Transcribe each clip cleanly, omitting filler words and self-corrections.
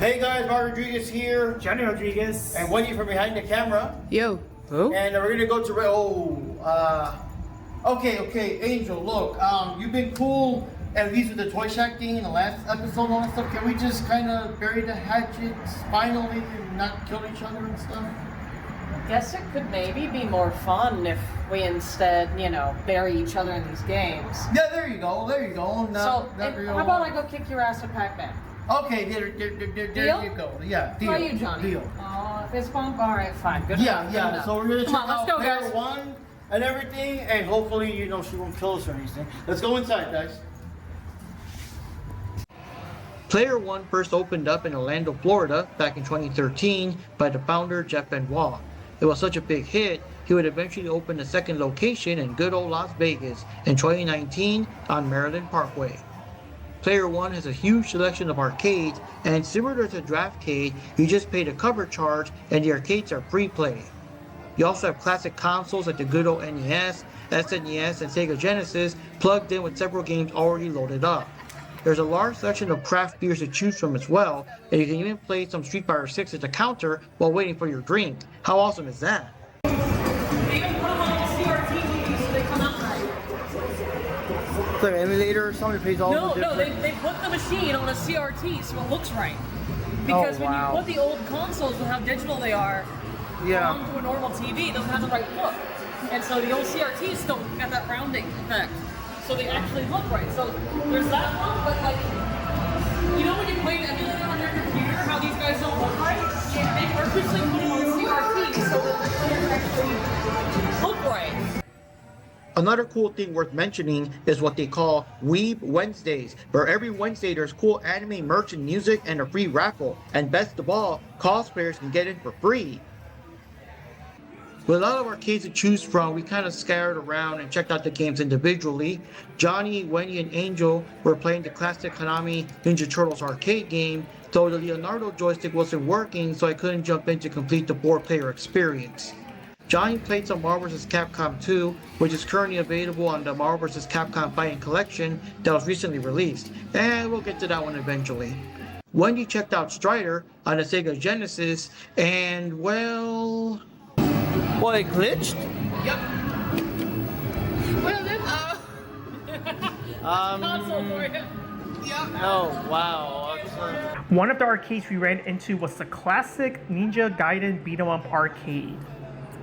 Hey guys, Mark Rodriguez here. Johnny Rodriguez. And Wendy from behind the camera. Yo. Who? And we're gonna go to okay, Angel, look, you've been cool at least with the Toy Shack thing in the last episode and all that stuff. Can we just kind of bury the hatchets finally and not kill each other and stuff? Guess it could maybe be more fun if we instead, bury each other in these games. Yeah, there you go. Not real. How about I go kick your ass with Pac-Man? Okay, there you go. Yeah, deal. How are you, Johnny? Deal. Fist bump? All right, fine. Good enough. Good Yeah. enough. So we're gonna check Come on, let's out go, player guys. one and everything, and hopefully, she won't kill us or anything. Let's go inside, guys. Player 1 first opened up in Orlando, Florida back in 2013 by the founder Jeff Benoit. It was such a big hit, he would eventually open a second location in good old Las Vegas in 2019 on Maryland Parkway. Player 1 has a huge selection of arcades, and similar to Draftcade, you just pay the cover charge and the arcades are free play. You also have classic consoles like the good old NES, SNES, and Sega Genesis plugged in with several games already loaded up. There's a large selection of craft beers to choose from as well, and you can even play some Street Fighter 6 at the counter while waiting for your drink. How awesome is that? They even put them on the CRT movies so they come out right. It's like an emulator or something that pays all the No, different... they put the machine on a CRT so it looks right. Because when you put the old consoles with how digital they are onto a normal TV, it doesn't have the right look. And so the old CRTs still got that rounding effect. So they actually look right. So there's that one, but when you play the emulator on your computer, how these guys don't look right? They purposely put them on CRT so that the players actually look right. Another cool thing worth mentioning is what they call Weeb Wednesdays, where every Wednesday there's cool anime merch and music and a free raffle. And best of all, cosplayers can get in for free. With a lot of arcades to choose from, we kind of scattered around and checked out the games individually. Johnny, Wendy, and Angel were playing the classic Konami Ninja Turtles arcade game, though the Leonardo joystick wasn't working, so I couldn't jump in to complete the 4-player experience. Johnny played some Marvel vs. Capcom 2, which is currently available on the Marvel vs. Capcom Fighting Collection that was recently released, and we'll get to that one eventually. Wendy checked out Strider on the Sega Genesis, and well... Well, it glitched? Yep. Well, then, console for you. Yep. Oh, wow. One of the arcades we ran into was the classic Ninja Gaiden Beat 'em Up arcade.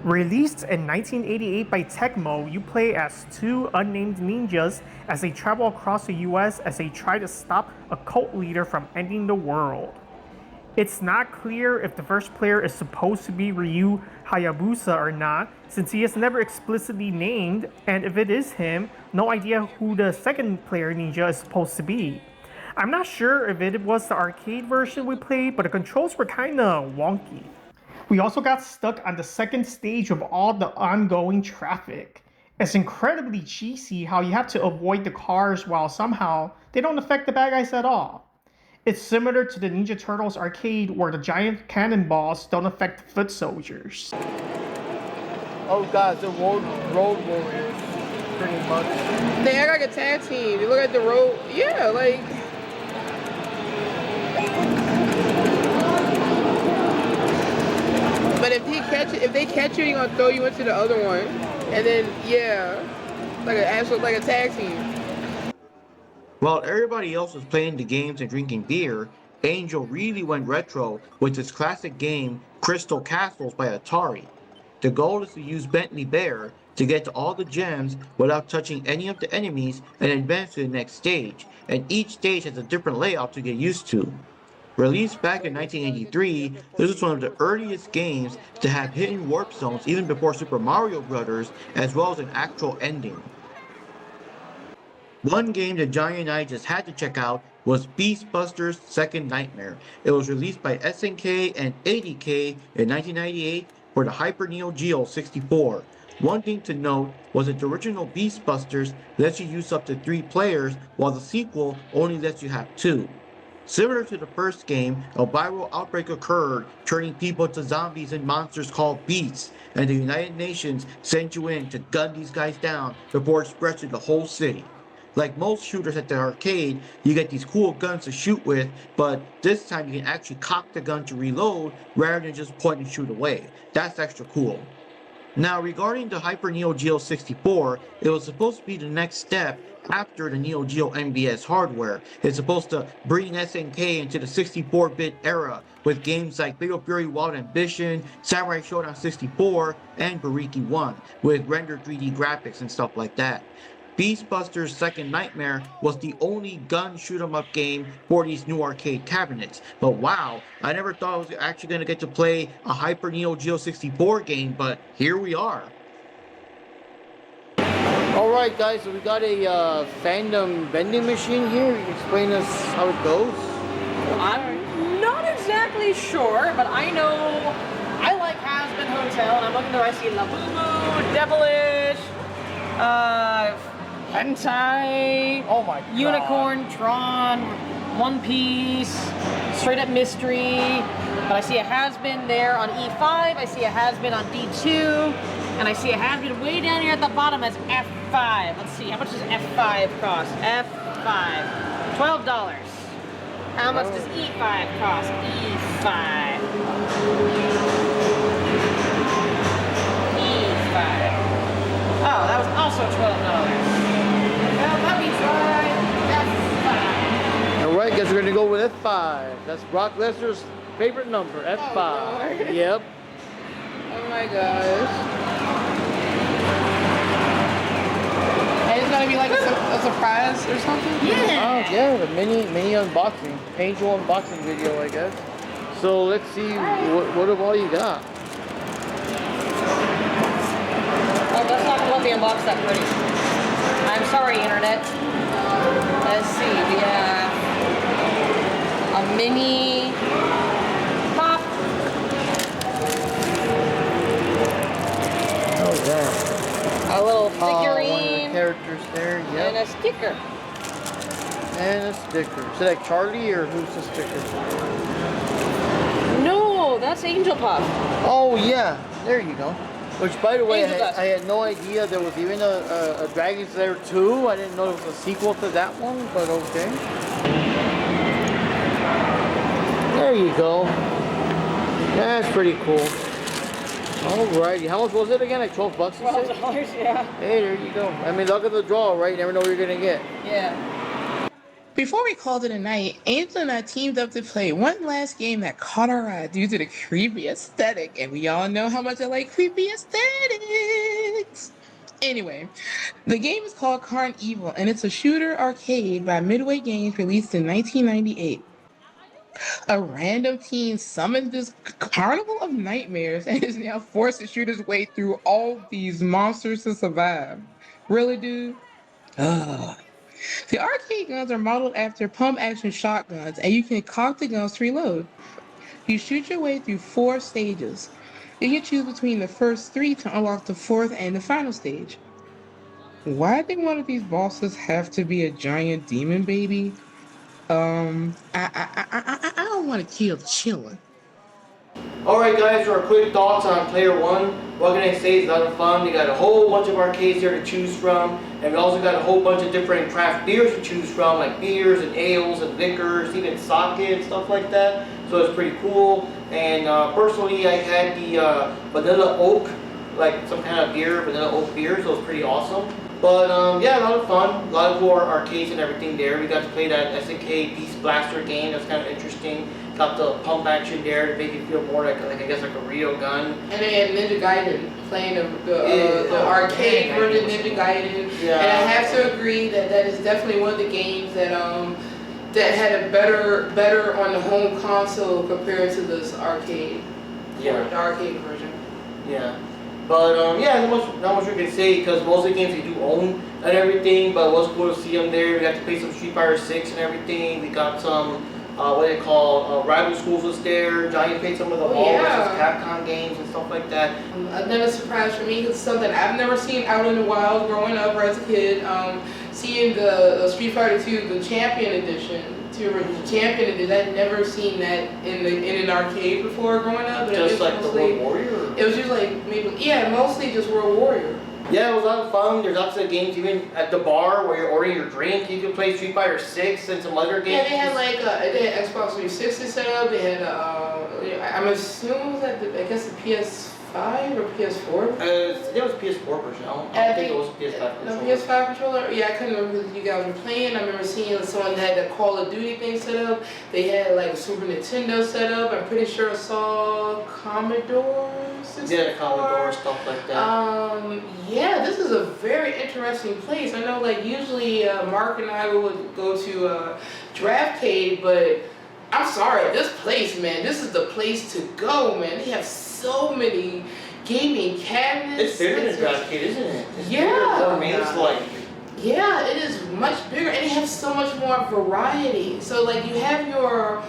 Released in 1988 by Tecmo, you play as two unnamed ninjas as they travel across the US as they try to stop a cult leader from ending the world. It's not clear if the first player is supposed to be Ryu Hayabusa or not, since he is never explicitly named, and if it is him, no idea who the second player ninja is supposed to be. I'm not sure if it was the arcade version we played, but the controls were kinda wonky. We also got stuck on the second stage of all the ongoing traffic. It's incredibly cheesy how you have to avoid the cars while somehow they don't affect the bad guys at all. It's similar to the Ninja Turtles arcade where the giant cannonballs don't affect the foot soldiers. Oh god, the road warriors, pretty much. They act like a tag team. You look at the road, yeah, like. But if they catch you, they're gonna throw you into the other one, and then like a tag team. While everybody else was playing the games and drinking beer, Angel really went retro with his classic game Crystal Castles by Atari. The goal is to use Bentley Bear to get to all the gems without touching any of the enemies and advance to the next stage, and each stage has a different layout to get used to. Released back in 1983, this was one of the earliest games to have hidden warp zones even before Super Mario Bros., as well as an actual ending. One game that Johnny and I just had to check out was Beastbusters Second Nightmare. It was released by SNK and ADK in 1998 for the Hyper Neo Geo 64. One thing to note was that the original Beastbusters lets you use up to 3 players, while the sequel only lets you have 2. Similar to the first game, a viral outbreak occurred, turning people into zombies and monsters called beasts, and the United Nations sent you in to gun these guys down before it spreads to the whole city. Like most shooters at the arcade, you get these cool guns to shoot with, but this time you can actually cock the gun to reload rather than just point and shoot away. That's extra cool. Now, regarding the Hyper Neo Geo 64, it was supposed to be the next step after the Neo Geo MVS hardware. It's supposed to bring SNK into the 64-bit era with games like Fatal Fury Wild Ambition, Samurai Showdown 64, and Bariki 1 with rendered 3D graphics and stuff like that. Beastbuster's Second Nightmare was the only gun shoot 'em up game for these new arcade cabinets. But wow, I never thought I was actually going to get to play a Hyper Neo Geo 64 game, but here we are. Alright guys, so we got a fandom vending machine here. You can explain us how it goes? I'm not exactly sure, but I know I like Has-Been Hotel, and I'm looking there. I see Labubu, Devilish, Hentai, Oh my god. Unicorn, Tron, One Piece, Straight Up Mystery. But I see a Has-Been there on E5, I see a Has-Been on D2, and I see a Has-Been way down here at the bottom as F5. Let's see, how much does F5 cost? F5, $12. How much does E5 cost? E5. E5. Oh, that was also $12. Well, that means F5. Alright guys, we're gonna go with F5. That's Brock Lesnar's favorite number, F5. Lord. Yep. Oh my gosh. And it's gonna be like a surprise or something? Oh yeah, the mini unboxing. Angel unboxing video, I guess. So let's see what of all you got. Oh, that's not gonna let me unbox that pretty. I'm sorry, internet. Let's see, we have a mini pop. Oh that. A little One of the figurine. characters there, And yep. a sticker. And a sticker. Is it like Charlie or who's the sticker? No, that's Angel Puff. Oh yeah, there you go. Which, by the way, Angel Dust. I had no idea there was even a Dragon's Lair 2. I didn't know there was a sequel to that one, but okay. There you go. That's pretty cool. Alrighty, how much was it again? Like 12 bucks? You said? $12, yeah. Hey, there you go. I mean, luck of the draw, right? You never know what you're gonna get. Yeah. Before we called it a night, Angel and I teamed up to play one last game that caught our eye due to the creepy aesthetic, and we all know how much I like creepy aesthetics. Anyway, the game is called Carnival, and it's a shooter arcade by Midway Games released in 1998. A random teen summons this carnival of nightmares and is now forced to shoot his way through all these monsters to survive. Really, dude? Ugh. The arcade guns are modeled after pump-action shotguns, and you can cock the guns to reload. You shoot your way through 4 stages. You can choose between the first 3 to unlock the 4th and the final stage. Why did one of these bosses have to be a giant demon baby? I don't want to kill the children. Alright guys, for our quick thoughts on Player 1, what can I say? It's a lot of fun. They got a whole bunch of arcades here to choose from, and we also got a whole bunch of different craft beers to choose from, like beers and ales and liquors, even sake and stuff like that. So it's pretty cool. And personally, I had the vanilla oak, like some kind of beer, vanilla oak beer, so it's pretty awesome. But yeah, a lot of fun, a lot of cool arcades and everything there. We got to play that SNK Beast Blaster game. That's kind of interesting. Got the pump action there to make it feel more like I guess like a real gun. And they had Ninja Gaiden playing the arcade version Ninja Gaiden. Yeah. And I have to agree that that is definitely one of the games that that had a better on the home console compared to this arcade. Yeah. The arcade version. Yeah. But yeah, not much we can say because most of the games we do own and everything. But it was cool to see them there. We got to play some Street Fighter 6 and everything. We got some what they call rival schools was there. Johnny played some of the Marvel versus Capcom games and stuff like that. Another surprise for me is something I've never seen out in the wild growing up or as a kid. Seeing the Street Fighter 2, the Champion Edition. The Champion Edition, I'd never seen that in an arcade before growing up. But Just like the World Warrior? It was just like maybe mostly just World Warrior. Yeah, it was a lot of fun. There's lots of games, even at the bar where you're ordering your drink. You can play Street Fighter 6 and some other games. Yeah, they had like they had Xbox 360 set up. They had I'm assuming that I guess the PS5 or PS4. It was PS4 version. I don't think it was PS5 no, controller. PS5 controller. Yeah, I couldn't remember who you guys were playing. I remember seeing someone that had the Call of Duty thing set up. They had like a Super Nintendo set up. I'm pretty sure I saw Commodore 64. Yeah, the Commodore, stuff like that. Yeah, this is a very interesting place. I know, like, usually Mark and I would go to Draftcade, but I'm sorry, this place, man, this is the place to go, man. They have so many gaming cabinets. It's bigger than Draftcade, isn't it? It's Yeah. bigger, it's like... Yeah, it is much bigger, and they have so much more variety. So, like, you have your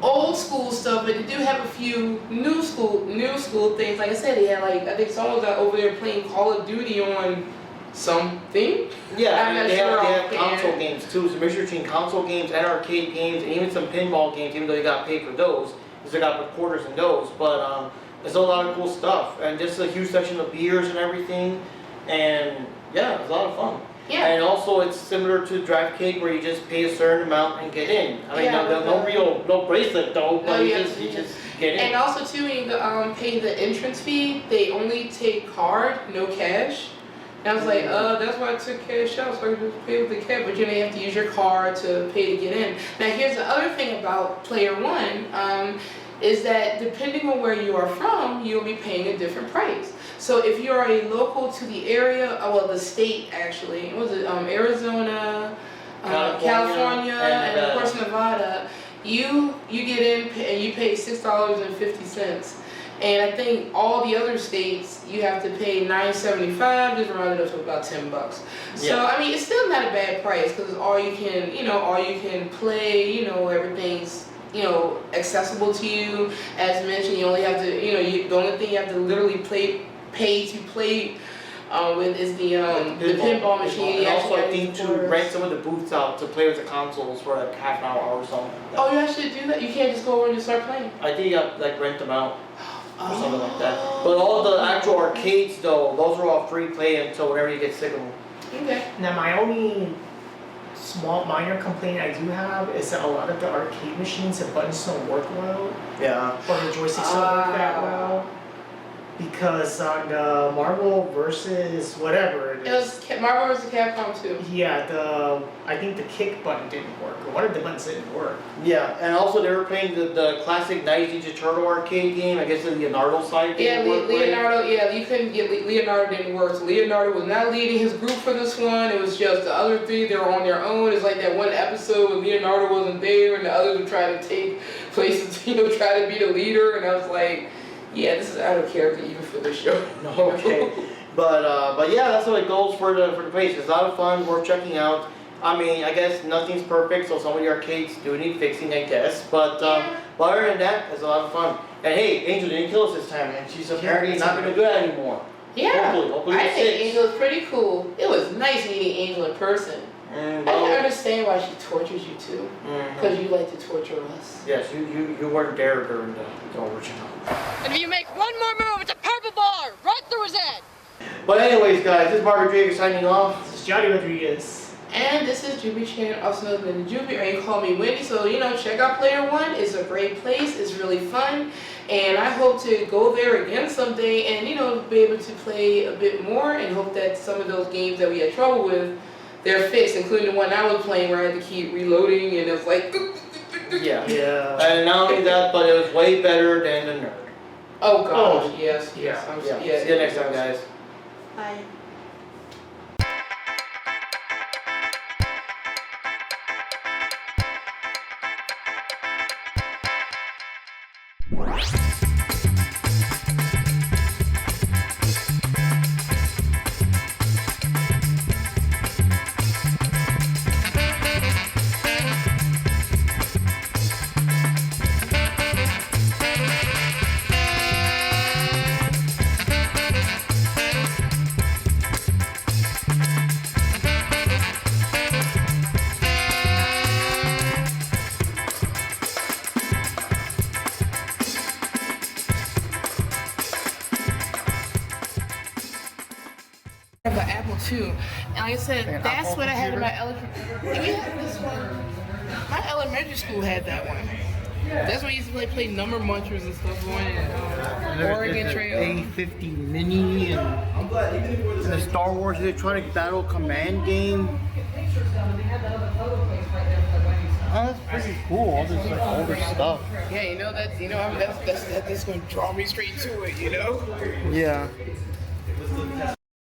old school stuff, but they do have a few new school things. Like I said, they had, like, I think someone was over there playing Call of Duty on something. Yeah, I'm not they sure have console games too. So mixture between console games and arcade games, and even some pinball games. Even though you got paid for those, because they got recorders in those. But there's a lot of cool stuff, and just a huge section of beers and everything. And yeah, it's a lot of fun. Yeah. And also, it's similar to Draftcade, where you just pay a certain amount and get in. I mean, Yeah, no bracelet though, but No, you yeah, just get in. And also too, when you pay the entrance fee, they only take card, no cash. And I was like, that's why I took cash out, so I could just pay with the cash. But you may have to use your card to pay to get in. Now here's the other thing about Player One, is that depending on where you are from, you'll be paying a different price. So if you're a local to the area, well, the state actually, what was it, Arizona, California, and of course Nevada, you get in and you pay $6.50. And I think all the other states you have to pay $9.75, just round it up to about $10. So Yeah. I mean, it's still not a bad price because all you can play, everything's accessible to you. As mentioned, you only have to, the only thing you have to literally pay to play with is the pinball machine. And also, I think to rent some of the booths out to play with the consoles for like half an hour or something. Oh, you actually do that? You can't just go over and just start playing? I think you have to like rent them out or something like that. But all the actual arcades though, those are all free play until whenever you get sick of them. Okay. Now, my only small minor complaint I do have is that a lot of the arcade machines, the buttons don't work well, Yeah. or the joysticks don't work that well. Because on the Marvel versus whatever it It was is, Marvel vs. Capcom 2. yeah, I think the kick button didn't work, or one of the buttons didn't work. Yeah, and also they were playing the classic 90s Ninja Turtle arcade game. I guess the Leonardo side Yeah, didn't work Leonardo. Yeah, you couldn't get Leonardo. Didn't work. So Leonardo was not leading his group for this one. It was just the other three. They were on their own. It's like that one episode where Leonardo wasn't there, and the others were trying to take places. Try to be the leader. And I was like, yeah, this is out of character even for this show. Okay. But yeah, that's how it goes for the place. It's a lot of fun, worth checking out. I mean, I guess nothing's perfect, so some of the arcades do need fixing, I guess. But other than that, it's a lot of fun. And hey, Angel didn't kill us this time, and she's apparently not going to do that anymore. Yeah, Hopefully I it's think fixed. Angel is pretty cool. It was nice meeting Angel in person. I can understand why she tortures you too, because you like to torture us. Yes, you weren't there during the original. And if you make one more move, it's a purple bar right through his head. But anyways, guys, this is Mark Rodriguez signing off. This is Johnny Rodriguez. And this is Juby Chan, also known as Juby, or you call me Wendy. So, check out Player One. It's a great place. It's really fun. And I hope to go there again someday and, be able to play a bit more and hope that some of those games that we had trouble with, they're fixed, including the one I was playing where I had to keep reloading and it was like... Yeah. Yeah. And not only that, but it was way better than the nerd. Oh, gosh. Oh. Yes. Yeah. Yeah. See you next time, guys. Bye. too. And like I said, that's what I had in my elementary. We had this one. My elementary school had that one. That's when I used to play number munchers and stuff on it. Oregon Trail. A50 Mini and the Star Wars Electronic Battle Command game. Oh, that's pretty cool. All this like older stuff. Yeah, you know that's going to draw me straight to it. You know. Yeah.